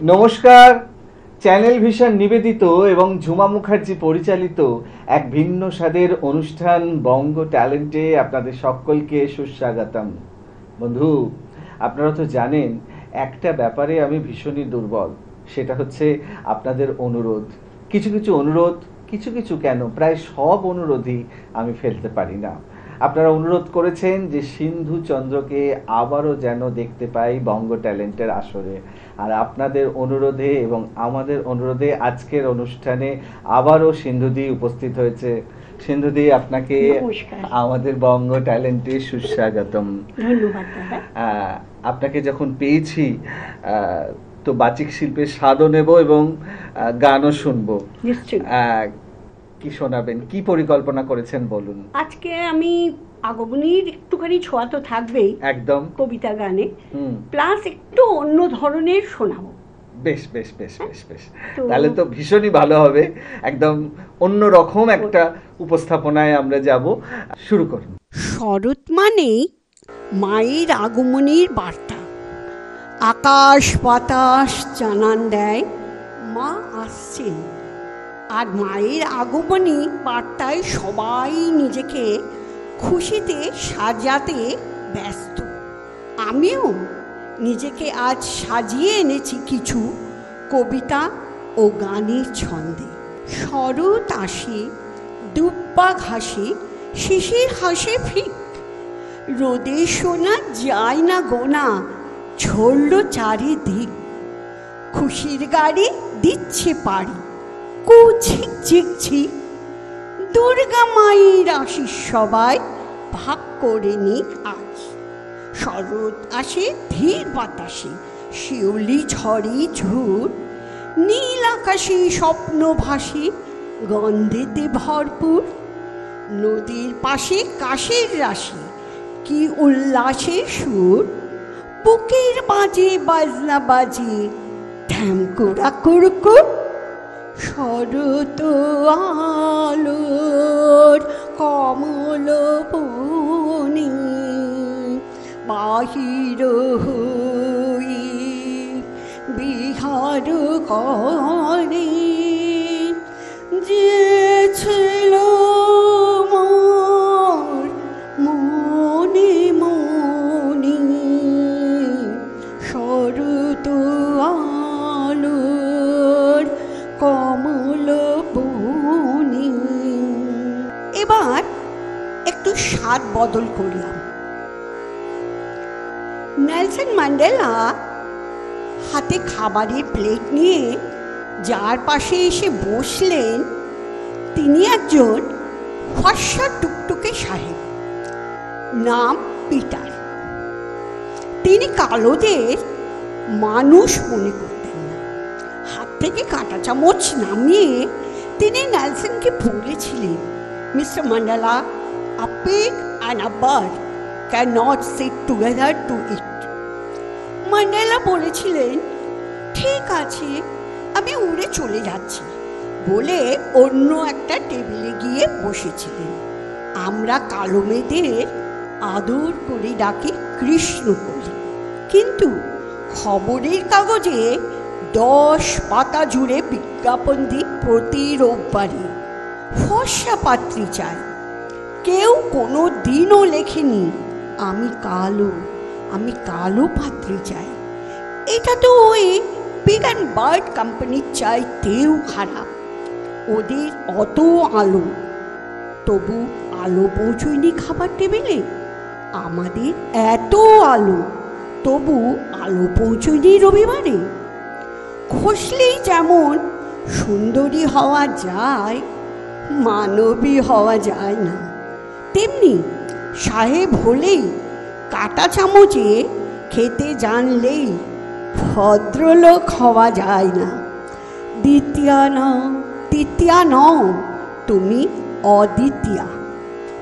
নমস্কার। Channel vision নিবেদিত এবং ঝুমা মুখার্জি পরিচালিত এক ভিন্ন স্বাদের অনুষ্ঠান বঙ্গ ট্যালেন্টে আপনাদের সকলকে সুস্বাগতম। বন্ধু, আপনারা তো জানেন একটা ব্যাপারে আমি ভীষণই দুর্বল, সেটা হচ্ছে আপনাদের অনুরোধ। কিছু কিছু অনুরোধ, কিছু কিছু কেন প্রায় সব অনুরোধই আমি ফেলতে পারি না। আপনারা অনুরোধ করেছেন যে সিন্ধু চন্দ্রকে আবারও যেন দেখতে পাই বঙ্গ ট্যালেন্টের আসরে, আর আপনাদের অনুরোধে এবং আমাদের অনুরোধে আজকের অনুষ্ঠানে আবারও সিন্ধুদি উপস্থিত হয়েছে। সিন্ধুদি, আপনাকে আমাদের বঙ্গ ট্যালেন্টে সুস্বাগতম। ধন্যবাদ দাদা। আপনাকে যখন পেয়েছি তো বাচিক শিল্পের স্বাদও নেব এবং গানও শুনবো। নিশ্চয়ই। কি শোনাবেন, কি পরিকল্পনা করেছেন বলুন। আজকে আমি আগমনীর একটুখানি ছোঁয়া তো থাকবেই, একদম কবিতা গানে, প্লাস একটু অন্য ধরনের শোনাবো। বেশ বেশ বেশ বেশ বেশ, তাহলে তো ভীষণই ভালো হবে। একদম অন্য রকম একটা উপস্থাপনায় আমরা যাব। শুরু করুন। শরৎ মানেই মায়ের আগমনীর বার্তা। আকাশ বাতাস জানান দেয় মা আসছেন। আর মায়ের আগমনী বার্তায় সবাই নিজেকে খুশিতে সাজাতে ব্যস্ত। আমিও নিজেকে আজ সাজিয়ে এনেছি কিছু কবিতা ও গানের ছন্দে। শরৎ আসে, দুব্বা ঘাসে, শিশির হাসে ফিক, রোদে শোনা যায় না গোনা, ঝরল চারিদিক। খুশির গাড়ি দিচ্ছে পাড়ি, কুঝিক ঝিকঝিক। দুর্গা মায়ের আশিস সবাই ভাগ করে নি আজ। শরৎ আসে ধীর বাতাসে, শিউলি ঝড়ে ঝুর, নীল আকাশে স্বপ্ন ভাসে, গন্ধেতে ভরপুর। নদীর পাশে কাশের রাশি, কি উল্লাসের সুর, বুকের বাজে বাজনা বাজে, ঢ্যামকুড়া কুড়কুড়। শরৎ আলোর কমল বনে বাহির হয়ে বিহার করে, যে ছিল মোর মনে মনে। শরৎ আলোর কমল বনে। এবার একটু স্বাদ বদল করলাম। নেলসন ম্যান্ডেলা হাতে খাবারের প্লেট নিয়ে যার পাশে এসে বসলেন তিনি একজন ফর্সা টুকটুকে সাহেব, নাম পিটার। তিনি কালোদের মানুষ মনে করতেন না। হাত থেকে কাঁটা চামচ নামিয়ে তিনি নেলসনকে বলেছিলেন, mister Mandela, a pig and a bird cannot sit together to eat. Mandela বলেছিলেন, ঠিক আছে, আমি উড়ে চলে যাচ্ছি বলে অন্য একটা টেবিলে গিয়ে বসেছিলেন। আমরা কালো মেয়েদের আদর করে ডাকি কৃষ্ণকলি, কিন্তু খবরের কাগজে 10 পাতা জুড়ে বিজ্ঞাপন দিই প্রতি রোববারে, ফর্সা পাত্রী চাই। কেউ কোনো দিনও লেখেনি আমি কালো, আমি কালো পাত্রী চাই। এটা তো ওই পিগ অ্যান্ড বার্ড কোম্পানির চাইতেও খারাপ। ওদের অত আলো, তবু আলো পৌঁছয়নি খাবার টেবিলে। আমাদের এত আলো, তবু আলো পৌঁছয়নি রবিবারে। খসলেই যেমন সুন্দরী হওয়া যায়, মানবী হওয়া যায় না, তেমনি সাহেব হলেই, কাঁটা চামচে খেতে জানলেই ভদ্রলোক হওয়া যায় না। দ্বিতীয়া নও, তৃতীয়া নও, তুমি অদ্বিতীয়া।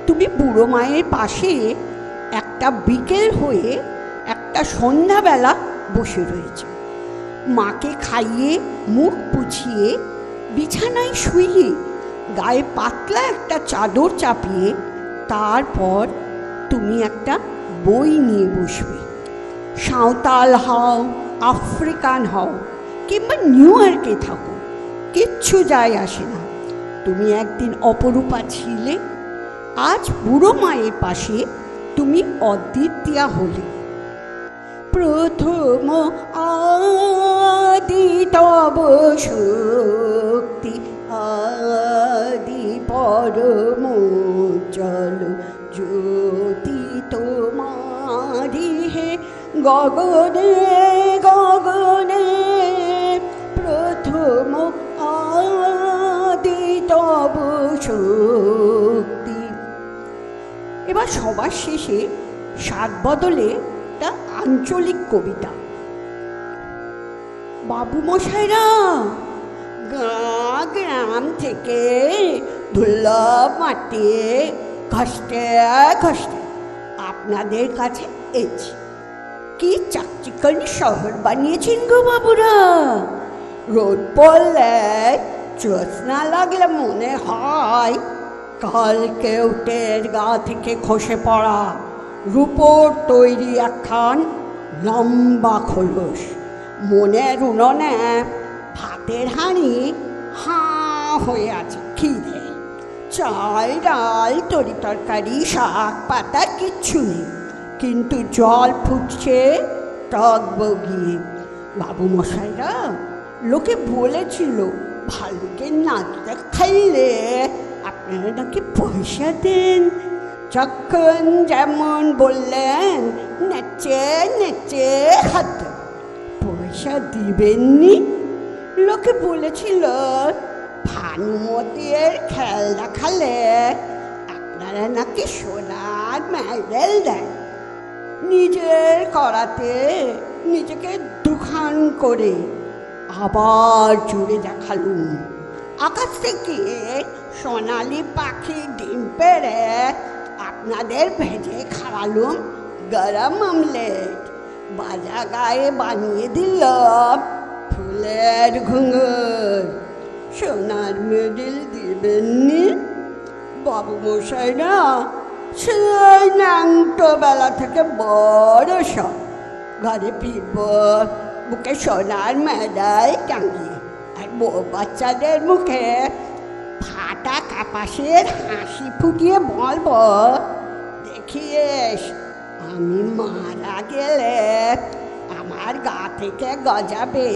তুমি বুড়ো মায়ের পাশে একটা বিকেল হয়ে একটা সন্ধ্যাবেলা বসে রয়েছে। মাকে খাইয়ে মুখ পুছিয়ে বিছানায় শুইয়ে গায়ে পাতলা একটা চাদর চাপিয়ে তারপর তুমি একটা বই নিয়ে বসবে। সাঁওতাল হও, আফ্রিকান হও, কিংবা নিউ ইয়র্কে থাকো, কিচ্ছু যায় আসে না। তুমি একদিন অপরূপা ছিলে, আজ বুড়ো মায়ের পাশে তুমি অদ্বিতীয়া হলে। প্রথম আদি তব শক্তি, আদি পরম চল জ্যোতি তোমারি হে গগনে গগনে। প্রথম আদি তব শক্তি। এবার সবার শেষে সাত বদলে একটা আঞ্চলিক কবিতা। বাবু মশাইরা, গ্রাম থেকে ধুলা মাটি ঘষতে ঘষতে আপনাদের কাছে এসেছি। কি চাকচিকানি শহর বানিয়েছেন গো বাবুরা। রোদ পড়লে জ্যোৎস্না লাগলে মনে হয় কালকে উটের গা থেকে খসে পড়া রূপোর তৈরি একখান লম্বা খোলস। মনের উনুনে ভাতের হাঁড়ি হাঁ হয়ে আছে খিদে। চাল ডাল তরি তরকারি শাক পাতা কিচ্ছু নেই, কিন্তু জল ফুটছে টক বগিয়ে। বাবু মশাইরা, লোকে বলেছিল ভালুকের নাচটা খাইলে আপনারা নাকি পয়সা দেন। যখন যেমন বললেন নেচে নেচে হাত, পয়সা দিবেননি। লোকে বলেছিল ভানুমতির খেল দেখালে আপনারা নাকি সোনার মেডেল দেন। নিজের করাতে নিজেকে দুখান করে আবার জুড়ে দেখালুম। আকাশ থেকে সোনালি পাখি ডিম পেড়ে আপনাদের ভেজে খাওয়ালুম গরম আমলেট। বাজা গায়ে বানিয়ে দিলাম ফুলের ঘুঙুর। সোনার মেডেল দিবেননি। বাবু মশাইরা, সেই ন্যাংটো বেলা থেকে বড় সব ঘরে ফিরব বুকে সোনার মেডেল টাঙিয়ে, আর বউ বাচ্চাদের মুখে ফাটা কাপাসের হাসি ফুটিয়ে বলব, দেখিস আমি মারা গেলে আমার গা থেকে গজাবে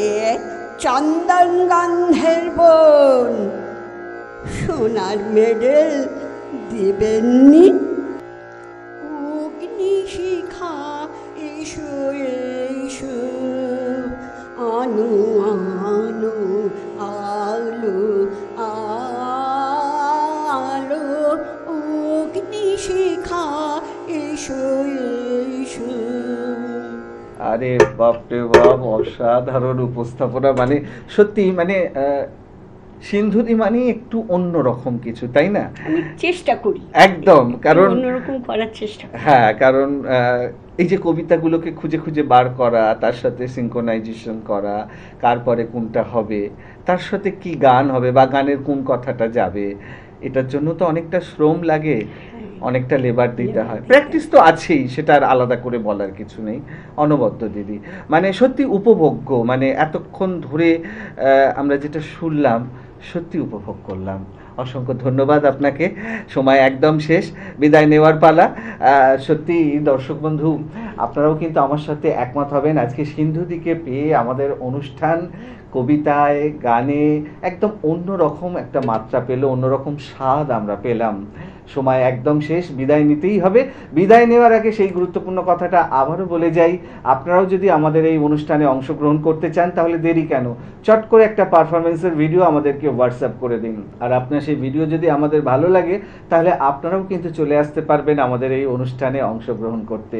চন্দন গন্ধের বন। সোনার মেডেল দিবেননি। অগ্নিশিখা এসো এসো, আনো আনো আলো আলো। অগ্নিশিখা এসো এসো। আরে বাপরে বাপ, অসাধারণ উপস্থাপনা। মানে সত্যি, মানে সিন্ধুদি মানে একটু অন্যরকম কিছু, তাই না? আমি চেষ্টা করি একদম, কারণ অন্যরকম করার চেষ্টা করি। হ্যাঁ, কারণ এই যে কবিতাগুলোকে খুঁজে খুঁজে বার করা, তার সাথে সিনক্রোনাইজেশন করা, কার পরে কোনটা হবে, তার সাথে কি গান হবে বা গানের কোন কথাটা যাবে, এটার জন্য তো অনেকটা শ্রম লাগে, অনেকটা লেবার দিতে হয়। প্র্যাকটিস তো আছেই, সেটা আর আলাদা করে বলার কিছু নেই। অনবদ্য দিদি, মানে সত্যি উপভোগ্য। মানে এতক্ষণ ধরে আমরা যেটা শুনলাম সত্যি উপভোগ করলাম। অসংখ্য ধন্যবাদ আপনাকে। সময় একদম শেষ, বিদায় নেওয়ার পালা। সত্যি দর্শক বন্ধু, আপনারাও কিন্তু আমার সাথে একমত হবেন। আজকে সিন্ধুদিকে পেয়ে আমাদের অনুষ্ঠান কবিতায় গানে একদম অন্যরকম একটা মাত্রা পেল, অন্যরকম স্বাদ আমরা পেলাম। সময় একদম শেষ, বিদায় নিতেই হবে। বিদায় নেওয়ার আগে সেই গুরুত্বপূর্ণ কথাটা আবারও বলে যাই, আপনারাও যদি আমাদের এই অনুষ্ঠানে অংশগ্রহণ করতে চান তাহলে দেরি কেন, চট করে একটা পারফরমেন্সের ভিডিও আমাদেরকে হোয়াটসঅ্যাপ করে দিন। আর আপনার সেই ভিডিও যদি আমাদের ভালো লাগে তাহলে আপনারাও কিন্তু চলে আসতে পারবেন আমাদের এই অনুষ্ঠানে অংশগ্রহণ করতে।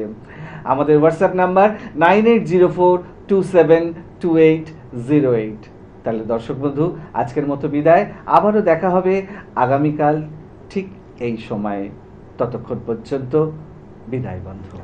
আমাদের হোয়াটসঅ্যাপ নাম্বার 9804272808। তাহলে দর্শক বন্ধু, আজকের মতো বিদায়। আবারও দেখা হবে আগামীকাল ঠিক এই সময়ে। ততক্ষণ পর্যন্ত বিদায় বন্ধু।